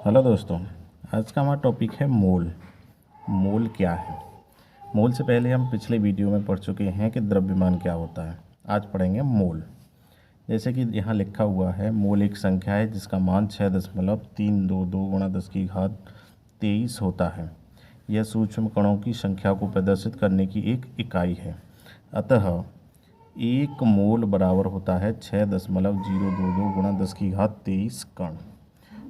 Hello दोस्तों, आज का हमारा टॉपिक है मोल। मोल क्या है? मोल से पहले हम पिछले वीडियो में पढ़ चुके हैं कि द्रव्यमान क्या होता है। आज पढ़ेंगे मोल। जैसे कि यहाँ लिखा हुआ है, मोल एक संख्या है जिसका मान 6.322 गुणा 10⁻23 होता है। यह सूक्ष्म कणों की संख्या को प्रदर्शित करने की एक इकाई है। अतः एक मोल बराबर होता है 6.022 गुणा 10⁻23 कण।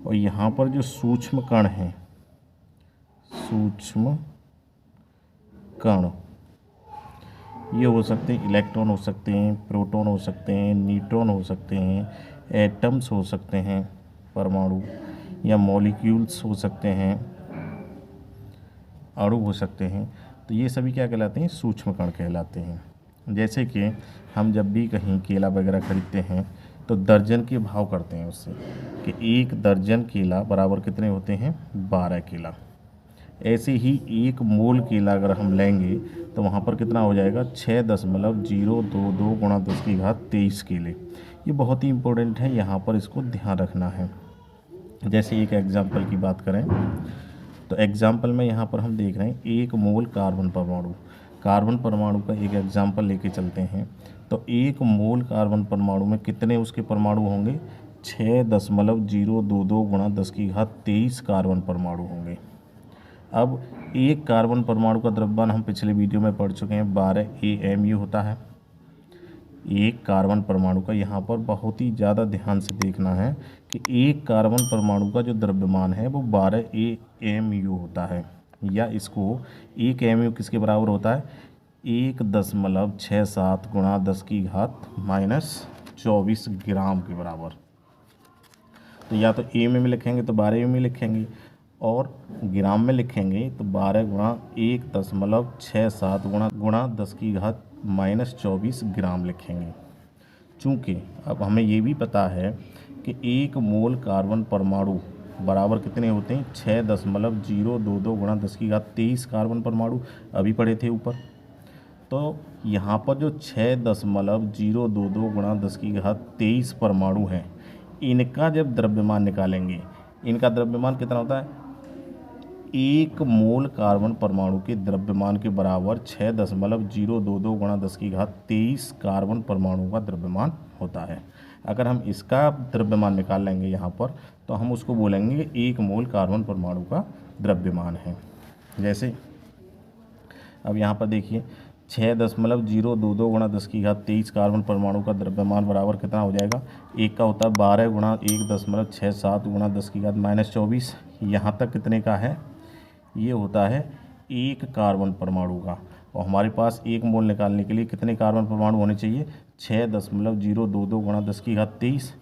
और यहाँ पर जो सूक्ष्म कण हैं, सूक्ष्म कण, ये हो सकते हैं इलेक्ट्रॉन, हो सकते हैं प्रोटॉन, हो सकते हैं न्यूट्रॉन, हो सकते हैं एटम्स, हो सकते हैं परमाणु, या मॉलिक्यूल्स हो सकते हैं, अणु हो सकते हैं। तो ये सभी क्या कहलाते हैं? सूक्ष्म कण कहलाते हैं। जैसे कि हम जब भी कहीं केला वगैरह खरीदते हैं तो दर्जन के भाव करते हैं उससे, कि एक दर्जन केला बराबर कितने होते हैं? 12 केला। ऐसे ही एक मोल केला अगर हम लेंगे तो वहाँ पर कितना हो जाएगा? 6.022 गुणा 10⁻23 केले। ये बहुत ही इम्पोर्टेंट है, यहाँ पर इसको ध्यान रखना है। जैसे एक एग्जाम्पल की बात करें तो एग्जाम्पल में यहाँ पर हम देख रहे हैं एक मोल कार्बन परमाणु। कार्बन परमाणु का एक एग्जाम्पल लेके चलते हैं तो एक मोल कार्बन परमाणु में कितने उसके परमाणु होंगे? 6.022 गुणा 10⁻23 कार्बन परमाणु होंगे। अब एक कार्बन परमाणु का द्रव्यमान हम पिछले वीडियो में पढ़ चुके हैं, 12 AMU होता है। एक कार्बन परमाणु का, यहाँ पर बहुत ही ज़्यादा ध्यान से देखना है कि एक कार्बन परमाणु का जो द्रव्यमान है वो 12 AMU होता है, या इसको 1 AMU किसके बराबर होता है? 1.67 गुणा 10⁻24 ग्राम के बराबर। तो या तो AMU में लिखेंगे तो 12 AMU लिखेंगे, और ग्राम में लिखेंगे तो 12 गुणा 1.67 गुणा 10⁻24 ग्राम लिखेंगे। चूँकि अब हमें ये भी पता है कि एक मोल कार्बन परमाणु बराबर कितने होते हैं? 6.022 गुणा 10⁻23 कार्बन परमाणु, अभी पढ़े थे ऊपर। तो यहाँ पर जो 6.022 गुणा 10⁻23 परमाणु हैं, इनका जब द्रव्यमान निकालेंगे, इनका द्रव्यमान कितना होता है? एक मोल कार्बन परमाणु के द्रव्यमान के बराबर 6.022 गुणा 10⁻23 कार्बन परमाणु का द्रव्यमान होता है। अगर हम इसका द्रव्यमान निकाल लेंगे यहाँ पर, तो हम उसको बोलेंगे एक मोल कार्बन परमाणु का द्रव्यमान है। जैसे अब यहाँ पर देखिए, 6.022 गुणा 10⁻23 कार्बन परमाणु का द्रव्यमान बराबर कितना हो जाएगा? एक का होता है 12 गुणा 1.67 गुणा 10⁻24। यहाँ तक कितने का है? ये होता है एक कार्बन परमाणु का। और हमारे पास एक मोल निकालने के लिए कितने कार्बन परमाणु होने चाहिए? 6.022 गुणा 10⁻23।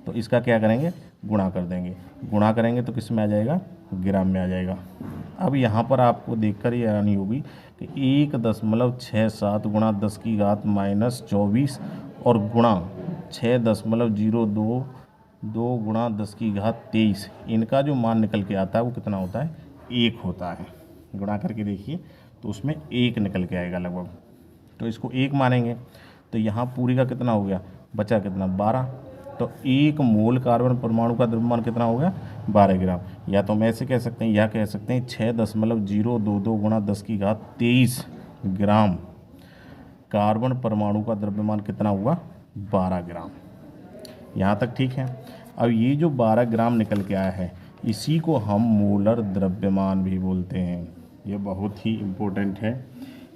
तो इसका क्या करेंगे? गुणा कर देंगे। गुणा करेंगे तो किस में आ जाएगा? ग्राम में आ जाएगा। अब यहाँ पर आपको देखकर ये हैरानी होगी कि 1.67 गुणा 10⁻24 और गुणा 6.022 गुणा 10⁻23, इनका जो मान निकल के आता है वो कितना होता है? 1 होता है। गुणा करके देखिए तो उसमें 1 निकल के आएगा लगभग। तो इसको 1 मानेंगे तो यहाँ पूरी का कितना हो गया? बचा कितना? 12। तो एक मोल कार्बन परमाणु का द्रव्यमान कितना हो गया? 12 ग्राम। या तो हम ऐसे कह सकते हैं, या कह सकते हैं 6.022 गुणा 10⁻23 ग्राम कार्बन परमाणु का द्रव्यमान कितना हुआ? 12 ग्राम। यहाँ तक ठीक है। अब ये जो 12 ग्राम निकल के आया है, इसी को हम मोलर द्रव्यमान भी बोलते हैं। ये बहुत ही इम्पोर्टेंट है।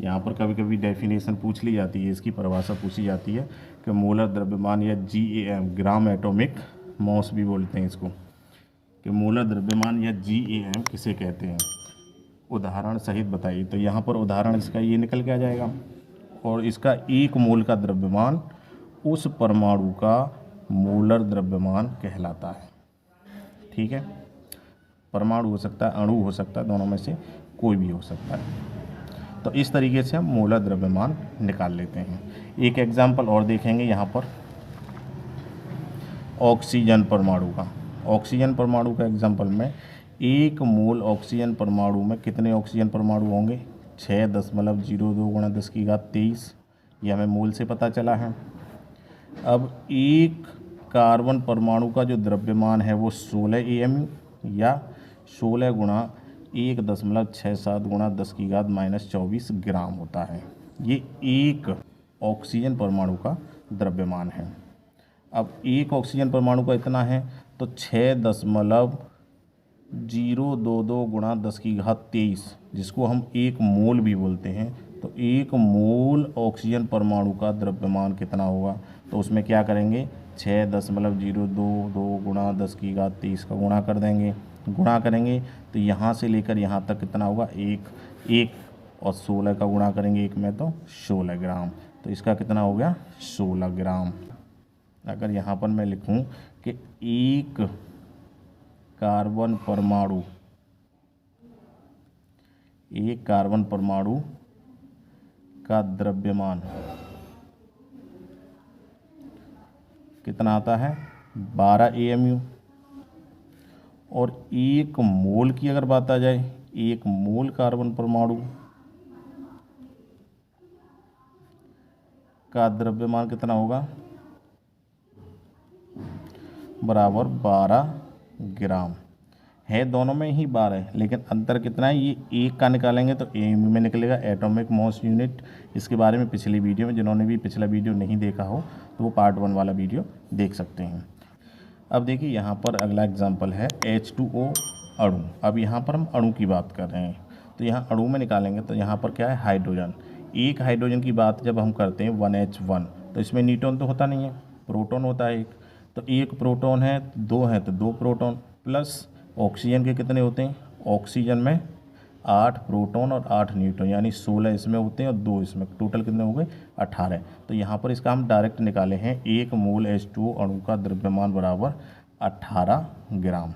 यहाँ पर कभी कभी डेफिनेशन पूछ ली जाती है, इसकी परिभाषा पूछी जाती है कि मोलर द्रव्यमान, या GAM, ग्राम एटॉमिक मॉस भी बोलते हैं इसको, कि मोलर द्रव्यमान या GAM किसे कहते हैं। उदाहरण सहित बताइए। तो यहाँ पर उदाहरण इसका ये निकल के आ जाएगा, और इसका एक मोल का द्रव्यमान उस परमाणु का मोलर द्रव्यमान कहलाता है। ठीक है, परमाणु हो सकता है, अणु हो सकता है, दोनों में से कोई भी हो सकता है। तो इस तरीके से हम मोलर द्रव्यमान निकाल लेते हैं। एक एग्जाम्पल और देखेंगे यहाँ पर, ऑक्सीजन परमाणु का। ऑक्सीजन परमाणु का एग्जाम्पल में, एक मोल ऑक्सीजन परमाणु में कितने ऑक्सीजन परमाणु होंगे? 6.02 गुणा 10⁻23, ये हमें मोल से पता चला है। अब एक कार्बन परमाणु का जो द्रव्यमान है वो 16 AMU या 16 गुणा 1.67 गुणा 10⁻⁻24 ग्राम होता है। ये एक ऑक्सीजन परमाणु का द्रव्यमान है। अब एक ऑक्सीजन परमाणु का इतना है तो 6.022 गुणा 10⁻23, जिसको हम एक मोल भी बोलते हैं, तो एक मोल ऑक्सीजन परमाणु का द्रव्यमान कितना होगा, तो उसमें क्या करेंगे 6.022 गुणा 10⁻23 का गुणा कर देंगे। गुणा करेंगे तो यहाँ से लेकर यहाँ तक कितना होगा, एक और 16 का गुणा करेंगे एक में तो 16 ग्राम, तो इसका कितना हो गया 16 ग्राम। अगर यहाँ पर मैं लिखूँ कि एक कार्बन परमाणु का द्रव्यमान कितना आता है 12 AMU, और एक मोल की अगर बात आ जाए, एक मोल कार्बन परमाणु का द्रव्यमान कितना होगा बराबर 12 ग्राम। है दोनों में ही 12, लेकिन अंतर कितना है, ये एक का निकालेंगे तो AMU में निकलेगा, एटॉमिक मास यूनिट। इसके बारे में पिछली वीडियो में, जिन्होंने भी पिछला वीडियो नहीं देखा हो तो वो पार्ट 1 वाला वीडियो देख सकते हैं। अब देखिए यहाँ पर अगला एग्जाम्पल है H2O अणु। अब यहाँ पर हम अणु की बात कर रहे हैं, तो यहाँ अणु में निकालेंगे तो यहाँ पर क्या है हाइड्रोजन। एक हाइड्रोजन की बात जब हम करते हैं 1H1, तो इसमें न्यूट्रॉन तो होता नहीं है, प्रोटॉन होता है एक, तो एक प्रोटॉन है, दो है तो 2 प्रोटॉन, प्लस ऑक्सीजन के कितने होते हैं, ऑक्सीजन में 8 प्रोटॉन और 8 न्यूट्रॉन, यानी 16 इसमें होते हैं और 2 इसमें, टोटल कितने हो गए 18। तो यहाँ पर इसका हम डायरेक्ट निकाले हैं, एक मोल H2O अणु का द्रव्यमान बराबर 18 ग्राम।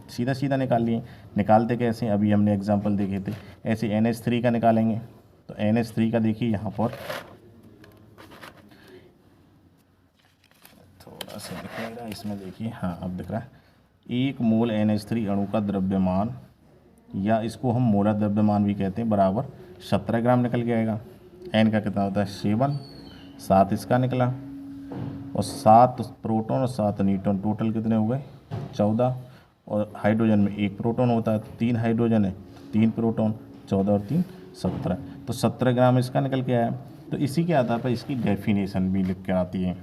सीधा सीधा निकाल लिए। निकालते कैसे, अभी हमने एग्जाम्पल देखे थे, ऐसे NH3 का निकालेंगे। तो NH3 का देखिए यहाँ पर थोड़ा सा दिखेगा, इसमें देखिए, हाँ अब दिख रहा है, एक मोल NH3 अणु का द्रव्यमान, या इसको हम मोलर द्रव्यमान भी कहते हैं, बराबर 17 ग्राम निकल के आएगा। N का कितना होता है 7, 7 इसका निकला, और 7 प्रोटॉन और 7 न्यूट्रॉन, टोटल कितने हो गए 14। और हाइड्रोजन में एक प्रोटॉन होता है, 3 हाइड्रोजन है 3 प्रोटॉन, 14 और 3 17, तो 17 ग्राम इसका निकल के आया। तो इसी के आधार पर इसकी डेफिनेशन भी लिख कर आती है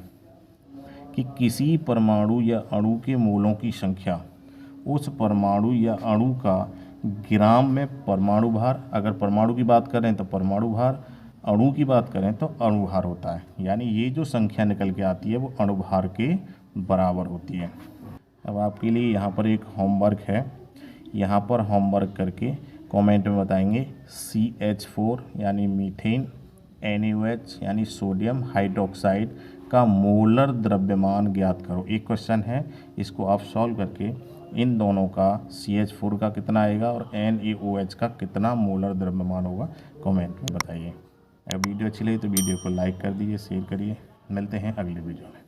कि किसी परमाणु या अणु के मोलों की संख्या उस परमाणु या अणु का ग्राम में परमाणु भार, अगर परमाणु की बात करें तो परमाणु भार, अणु की बात करें तो अणु भार होता है, यानी ये जो संख्या निकल के आती है वो अणु भार के बराबर होती है। अब आपके लिए यहाँ पर एक होमवर्क है, यहाँ पर होमवर्क करके कमेंट में बताएंगे CH4 यानी मीथेन, NaOH यानी सोडियम हाइड्रोक्साइड का मोलर द्रव्यमान ज्ञात करो। एक क्वेश्चन है, इसको आप सॉल्व करके इन दोनों का CH4 का कितना आएगा और NaOH का कितना मोलर द्रव्यमान होगा कमेंट में बताइए। अगर वीडियो अच्छी लगी तो वीडियो को लाइक कर दीजिए, शेयर करिए। मिलते हैं अगले वीडियो में।